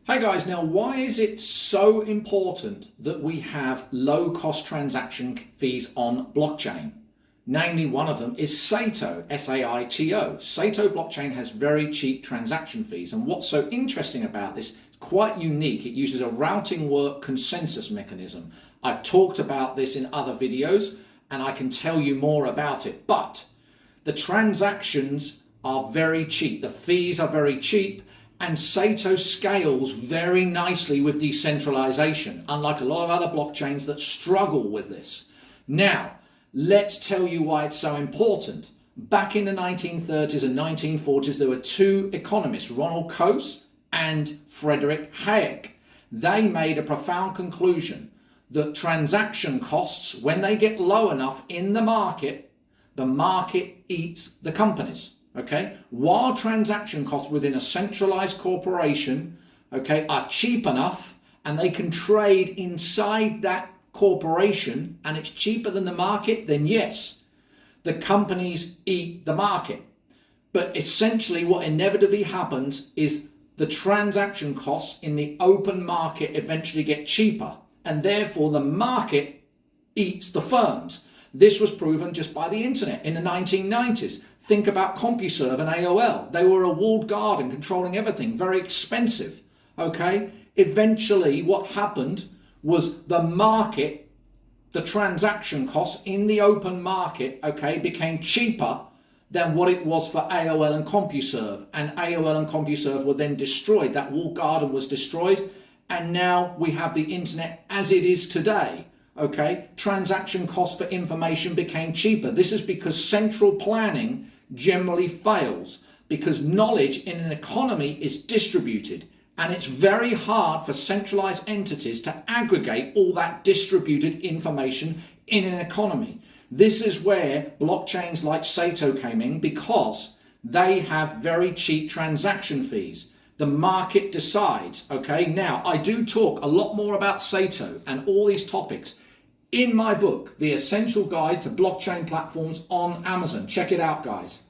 Hey guys, now why is it so important that we have low cost transaction fees on blockchain? Namely, one of them is Saito, S-A-I-T-O. Saito blockchain has very cheap transaction fees, and what's so interesting about this, it's quite unique. It uses a routing work consensus mechanism. I've talked about this in other videos and I can tell you more about it, but the transactions are very cheap. The fees are very cheap. And Saito scales very nicely with decentralization, unlike a lot of other blockchains that struggle with this. Now, let's tell you why it's so important. Back in the 1930s and 1940s, there were two economists, Ronald Coase and Frederick Hayek. They made a profound conclusion that transaction costs, when they get low enough in the market eats the companies. Okay, while transaction costs within a centralized corporation, okay, are cheap enough and they can trade inside that corporation and it's cheaper than the market, then yes, the companies eat the market. But essentially what inevitably happens is the transaction costs in the open market eventually get cheaper, and therefore the market eats the firms. This was proven just by the internet in the 1990s. Think about CompuServe and AOL. They were a walled garden controlling everything, very expensive. Okay, eventually what happened was the market, the transaction costs in the open market, okay, became cheaper than what it was for AOL and CompuServe. And AOL and CompuServe were then destroyed. That walled garden was destroyed. And now we have the internet as it is today. Okay, transaction costs for information became cheaper. This is because central planning generally fails, because knowledge in an economy is distributed, and it's very hard for centralized entities to aggregate all that distributed information in an economy. This is where blockchains like Saito came in, because they have very cheap transaction fees. The market decides. Okay, now I do talk a lot more about Saito and all these topics in my book, The Essential Guide to Blockchain Platforms on Amazon. Check it out, guys.